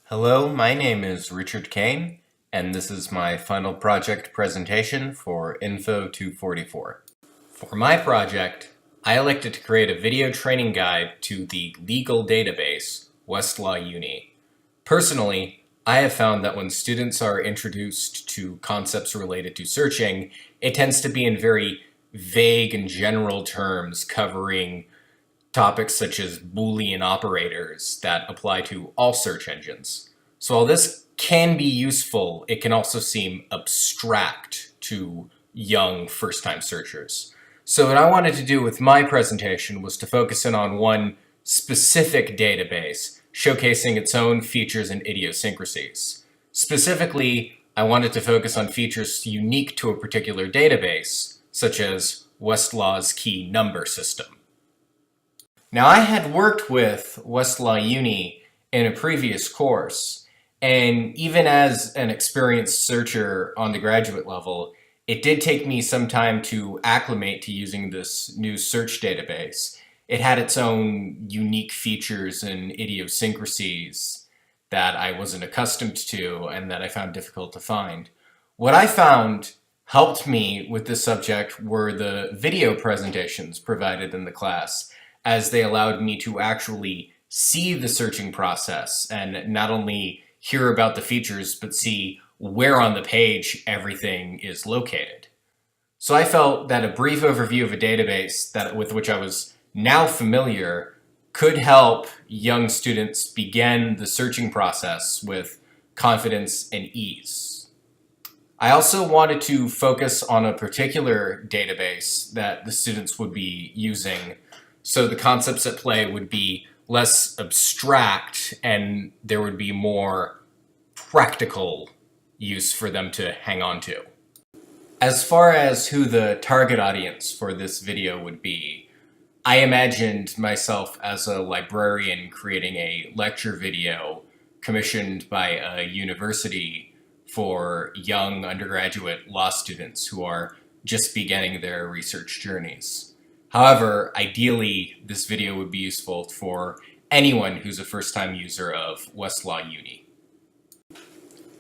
Hello, my name is Richard Kane, and this is my final project presentation for Info 244. For my project, I elected to create a video training guide to the legal database, Westlaw Uni. Personally, I have found that when students are introduced to concepts related to searching, it tends to be in very vague and general terms covering topics such as Boolean operators that apply to all search engines. So while this can be useful, it can also seem abstract to young first-time searchers. So what I wanted to do with my presentation was to focus in on one specific database, showcasing its own features and idiosyncrasies. Specifically, I wanted to focus on features unique to a particular database, such as Westlaw's key number system. Now, I had worked with Westlaw Uni in a previous course, and even as an experienced searcher on the graduate level, it did take me some time to acclimate to using this new search database. It had its own unique features and idiosyncrasies that I wasn't accustomed to and that I found difficult to find. What I found helped me with this subject were the video presentations provided in the class, as they allowed me to actually see the searching process and not only hear about the features, but see where on the page everything is located. So I felt that a brief overview of a database with which I was now familiar could help young students begin the searching process with confidence and ease. I also wanted to focus on a particular database that the students would be using, so the concepts at play would be less abstract and there would be more practical use for them to hang on to. As far as who the target audience for this video would be, I imagined myself as a librarian creating a lecture video commissioned by a university for young undergraduate law students who are just beginning their research journeys. However, ideally, this video would be useful for anyone who's a first-time user of Westlaw Uni.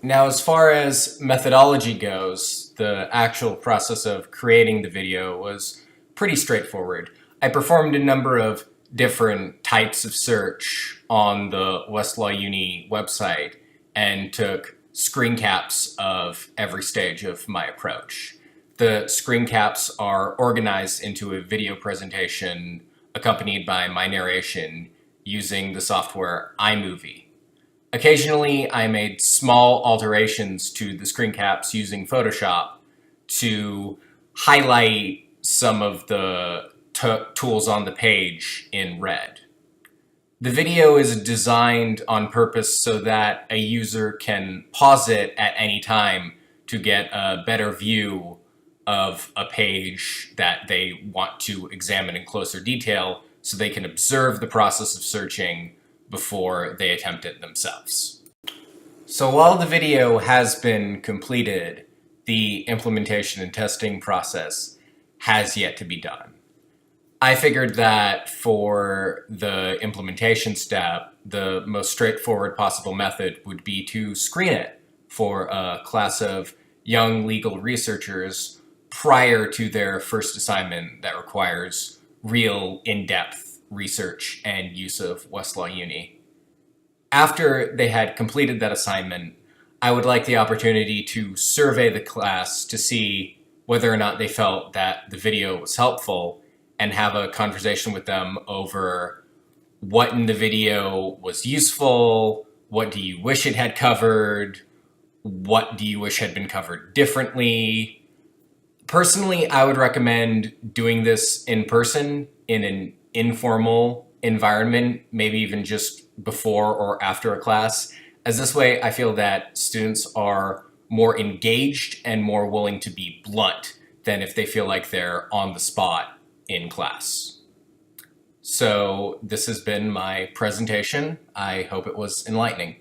Now, as far as methodology goes, the actual process of creating the video was pretty straightforward. I performed a number of different types of search on the Westlaw Uni website and took screen caps of every stage of my approach. The screen caps are organized into a video presentation accompanied by my narration using the software iMovie. Occasionally, I made small alterations to the screen caps using Photoshop to highlight some of the tools on the page in red. The video is designed on purpose so that a user can pause it at any time to get a better view of a page that they want to examine in closer detail so they can observe the process of searching before they attempt it themselves. So while the video has been completed, the implementation and testing process has yet to be done. I figured that for the implementation step, the most straightforward possible method would be to screen it for a class of young legal researchers prior to their first assignment that requires real in-depth research and use of Westlaw Uni. After they had completed that assignment, I would like the opportunity to survey the class to see whether or not they felt that the video was helpful and have a conversation with them over what in the video was useful, what do you wish it had covered, what do you wish had been covered differently. Personally, I would recommend doing this in person in an informal environment, maybe even just before or after a class, as this way I feel that students are more engaged and more willing to be blunt than if they feel like they're on the spot in class. So this has been my presentation. I hope it was enlightening.